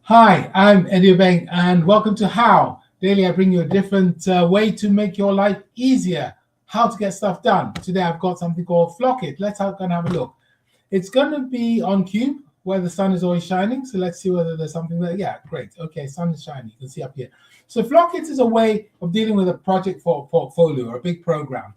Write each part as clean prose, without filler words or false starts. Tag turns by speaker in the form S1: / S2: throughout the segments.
S1: Hi, I'm Eddie Obeng, and welcome to How. Daily, I bring you a different way to make your life easier, how to get stuff done. Today, I've got something called FlockIt. Let's go and have a look. It's going to be on Cube, where the sun is always shining. So let's see whether there's something there. Yeah, great. Okay, sun is shining. You can see up here. So FlockIt is a way of dealing with a project for portfolio or a big program.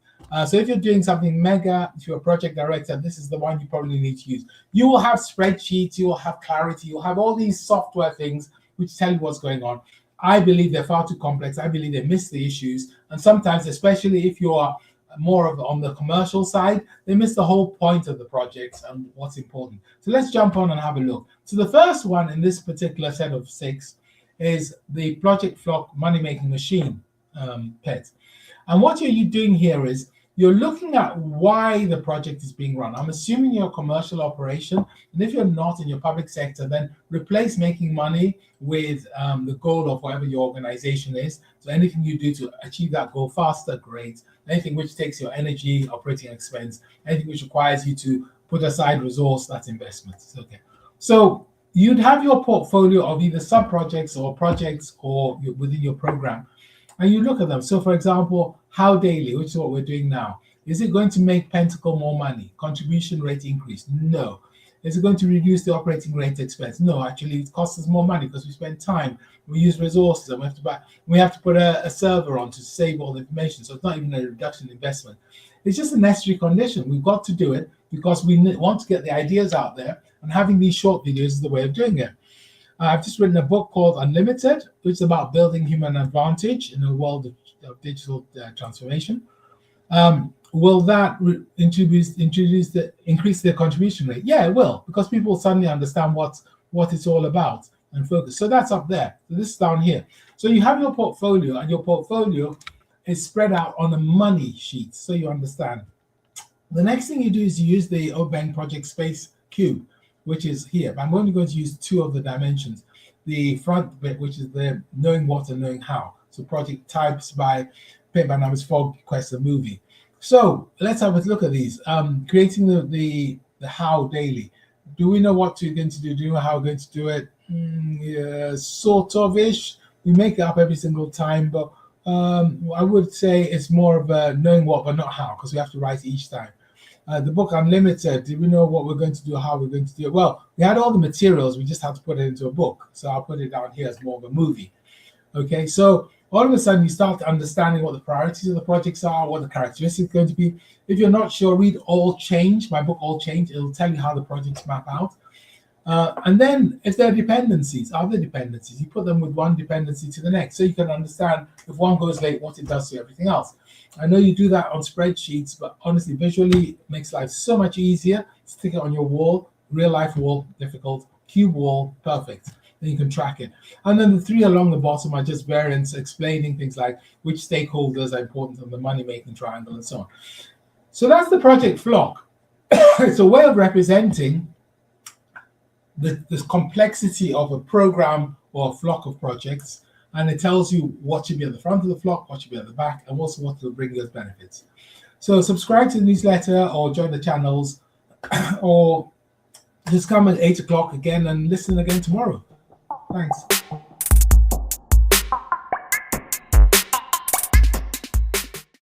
S1: So if you're doing something mega, if you're a project director, this is the one you probably need to use. You will have spreadsheets, you will have clarity, you'll have all these software things which tell you what's going on. I believe they're far too complex. I believe they miss the issues. And sometimes, especially if you are more of on the commercial side, they miss the whole point of the project and what's important. So let's jump on and have a look. So the first one in this particular set of 6 is the ProjectFlock money-making machine pet. And what you're doing here is you're looking at why the project is being run. I'm assuming you're a commercial operation, and if you're not in your public sector, then replace making money with the goal of whatever your organization is. So anything you do to achieve that goal faster, great. Anything which takes your energy, operating expense, anything which requires you to put aside resource, that's investment. Okay. So you'd have your portfolio of either sub-projects or projects or within your program, and you look at them. So for example, How Daily, which is what we're doing now, is it going to make Pentacle more money? Contribution rate increase? No. Is it going to reduce the operating rate expense? No, actually it costs us more money because we spend time, we use resources, and we have to put a server on to save all the information. So it's not even a reduction in investment. It's just a necessary condition. We've got to do it because we want to get the ideas out there, and having these short videos is the way of doing it. I've just written a book called Unlimited, which is about building human advantage in a world of digital transformation. Will that increase the contribution rate? Yeah, it will, because people suddenly understand what it's all about and focus. So that's up there. So this is down here. So you have your portfolio, and your portfolio is spread out on a money sheet, so you understand. The next thing you do is you use the Obeng Project Space Cube, which is here. But I'm only going to use 2 of the dimensions. The front bit, which is the knowing what and knowing how. So project types by paint by numbers, fog, quest, a movie. So let's have a look at these. Creating the how daily. Do we know what we're going to do? Do we know how we're going to do it? Yeah, sort of ish. We make it up every single time, but I would say it's more of a knowing what but not how, because we have to write each time. The book Unlimited, do we know what we're going to do, how we're going to do it? Well, we had all the materials, we just had to put it into a book. So I'll put it down here as more of a movie. Okay, so all of a sudden you start understanding what the priorities of the projects are, what the characteristics are going to be. If you're not sure, read All Change, my book All Change. It'll tell you how the projects map out. And then if there are dependencies, other dependencies, you put them with one dependency to the next, so you can understand if one goes late, what it does to everything else. I know you do that on spreadsheets, but honestly, visually, it makes life so much easier. Stick it on your wall, real life wall, difficult, cube wall, perfect. Then you can track it. And then the 3 along the bottom are just variants explaining things like which stakeholders are important on the money-making triangle and so on. So that's the ProjectFlock. It's a way of representing the complexity of a program or a flock of projects, and it tells you what should be at the front of the flock, what should be at the back, and also what will bring you as benefits. So subscribe to the newsletter or join the channels, or just come at 8 o'clock again and listen again tomorrow. Thanks.